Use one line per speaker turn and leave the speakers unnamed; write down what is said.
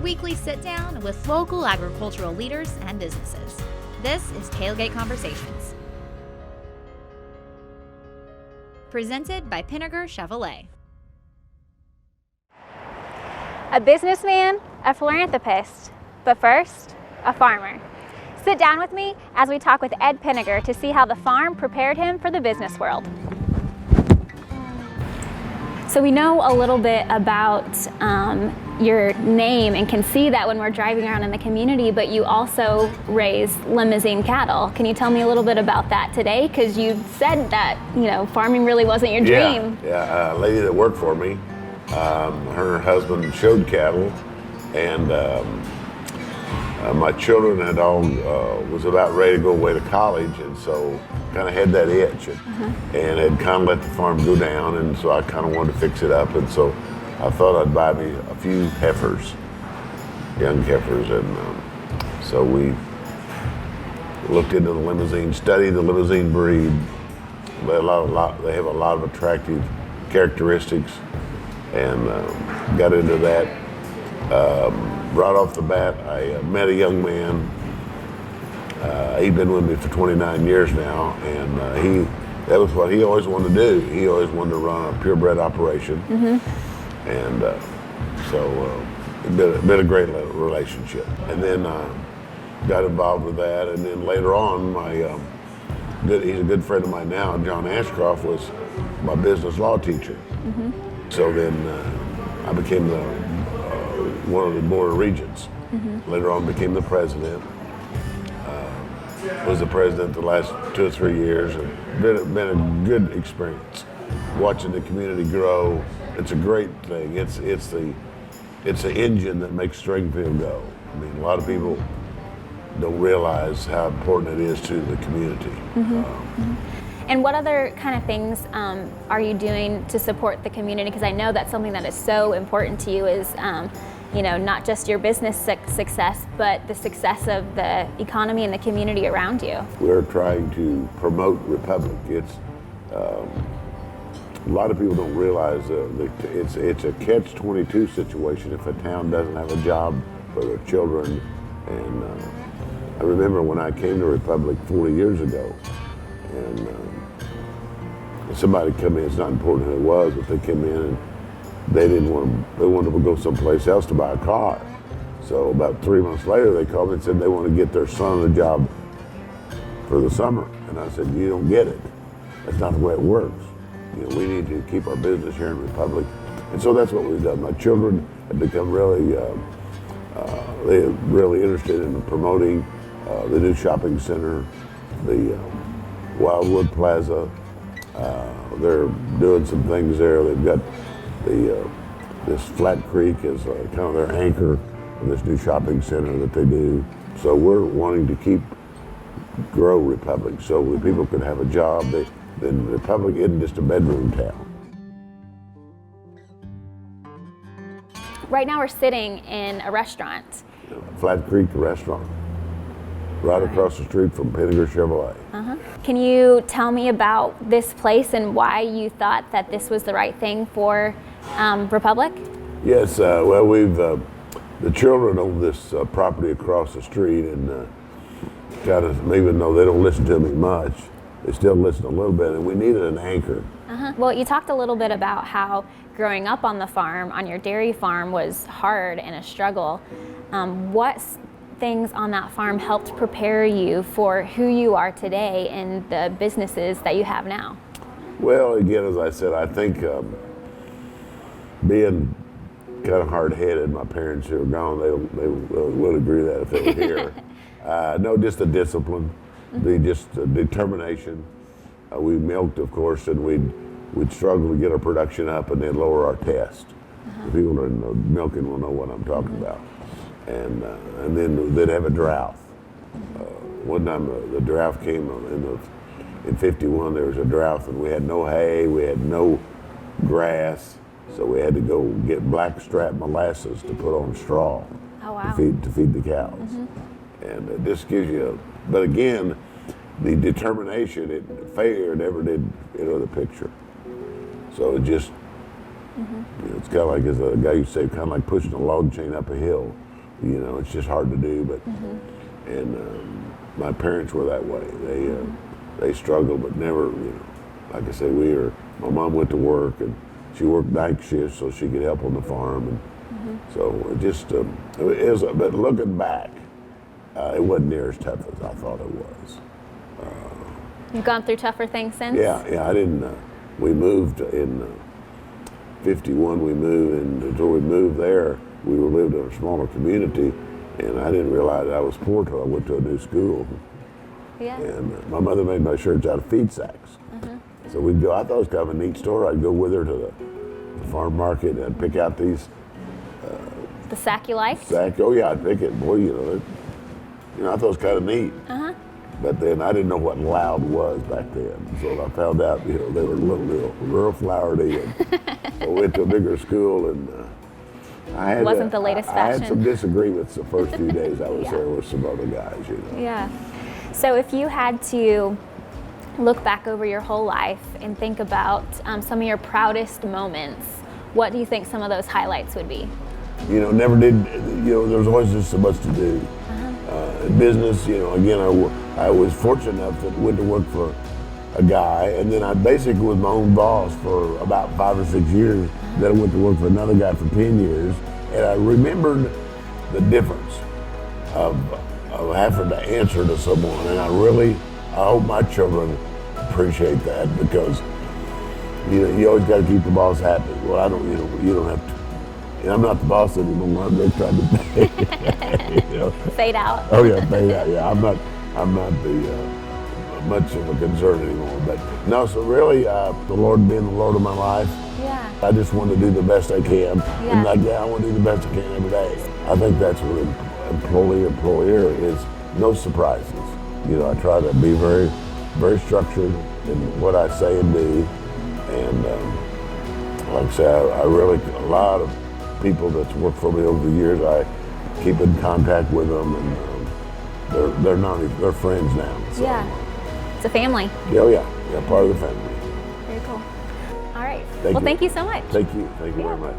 weekly sit-down with local agricultural leaders and businesses. This is Tailgate Conversations. Presented by Pinegar Chevrolet.
A businessman, a philanthropist, but first, a farmer. Sit down with me as we talk with Ed Pinegar to see how the farm prepared him for the business world. So we know a little bit about your name and can see that when we're driving around in the community, but you also raise limousine cattle. Can you tell me a little bit about that today? Because you said that, farming really wasn't your dream.
Yeah, a lady that worked for me, her husband showed cattle, and my children had all was about ready to go away to college, and so kind of had that itch, and had kind of let the farm go down, and so I kind of wanted to fix it up, and so I thought I'd buy me a few heifers, young heifers, and so we looked into the limousine, studied the limousine breed. They have a lot of attractive characteristics, and got into that. Right off the bat, I met a young man. He'd been with me for 29 years now, and that was what he always wanted to do. He always wanted to run a purebred operation, and so it's been a great relationship. And then got involved with that, and then later on, he's a good friend of mine now, John Ashcroft, was my business law teacher. So then I became one of the board of regents. Later on became the president. Was the president the last 2 or 3 years, and been a good experience. Watching the community grow, it's a great thing. It's the engine that makes Stringfield go. I mean, a lot of people don't realize how important it is to the community.
And what other kind of things are you doing to support the community? Because I know that's something that is so important to you is, not just your business success, but the success of the economy and the community around you.
We're trying to promote Republic. It's a lot of people don't realize that it's a catch-22 situation if a town doesn't have a job for their children. And I remember when I came to Republic 40 years ago, and somebody come in, it's not important who it was, but they came in and they wanted to go someplace else to buy a car. So about 3 months later, they called me and said they want to get their son a job for the summer. And I said, you don't get it. That's not the way it works. We need to keep our business here in Republic. And so that's what we've done. My children have become really interested in promoting the new shopping center, the Wildwood Plaza. They're doing some things there. They've got this Flat Creek is kind of their anchor of this new shopping center that they do. So we're wanting to grow Republic so that people can have a job. Then Republic isn't just a bedroom town.
Right now we're sitting in a restaurant.
Flat Creek Restaurant, right across the street from Pinegar Chevrolet.
Can you tell me about this place and why you thought that this was the right thing for Republic?
Yes, well, the children own this property across the street, and even though they don't listen to me much, they still listen a little bit, and we needed an anchor.
Well, you talked a little bit about how growing up on the farm, on your dairy farm, was hard and a struggle. What things on that farm helped prepare you for who you are today and the businesses that you have now?
Well, again, as I said, I think being kind of hard-headed, my parents who are gone, they would agree that if they were here. No, just the discipline, the determination. We milked, of course, and we'd struggle to get our production up and then lower our test. The people that are milking will know what I'm talking about. And then they'd have a drought. One time the drought came in 51, there was a drought, and we had no hay, we had no grass, so we had to go get blackstrap molasses to put on straw.
Oh, wow.
to feed the cows. And it just gives you, but again, the determination, failure never did enter the picture. So it just, it's kind of like, as a guy used to say, kind of like pushing a log chain up a hill. You know, it's just hard to do. But and my parents were that way. They struggled, but never. You know, like I say, my mom went to work and she worked night shifts so she could help on the farm, and so it just it was. But looking back, it wasn't near as tough as I thought it was.
You've gone through tougher things since?
Yeah. I didn't. We moved in '51. We moved, and until we moved there, we lived in a smaller community, and I didn't realize I was poor till I went to a new school.
Yeah.
And my mother made my shirts out of feed sacks. So we'd go. I thought it was kind of a neat store. I'd go with her to the farm market and I'd pick out these.
The sack you liked?
Sack. Oh yeah, I'd pick it. Boy, I thought it was kind of neat. But then I didn't know what loud was back then. So I found out, they were real flowery. And so I went to a bigger school, and I
Wasn't the latest
I
fashion.
had some disagreements the first few days I was there with some other guys.
Yeah. So if you had to look back over your whole life and think about some of your proudest moments, what do you think some of those highlights would be?
Never did. There was always just so much to do. In business, again, I was fortunate enough that I went to work for a guy, and then I basically was my own boss for about 5 or 6 years. Then I went to work for another guy for 10 years, and I remembered the difference of having to answer to someone, and I hope my children appreciate that, because you always got to keep the boss happy. Well, I don't, you don't have to. I'm not the boss anymore. I'm just trying to
Fade out.
Oh yeah, fade out. Yeah, I'm not the much of a concern anymore. But no, so really, the Lord being the Lord of my life.
Yeah.
I just want to do the best I can.
Yeah.
And I want to do the best I can every day. I think that's what employer is. No surprises. I try to be very, very structured in what I say and do. And like I say, I really, a lot of people that's worked for me over the years, I keep in contact with them, and they're friends now. So.
Yeah. It's a family.
Yeah, part of the family.
Very cool. All right.
Thank you.
Thank you so much.
Thank you very much.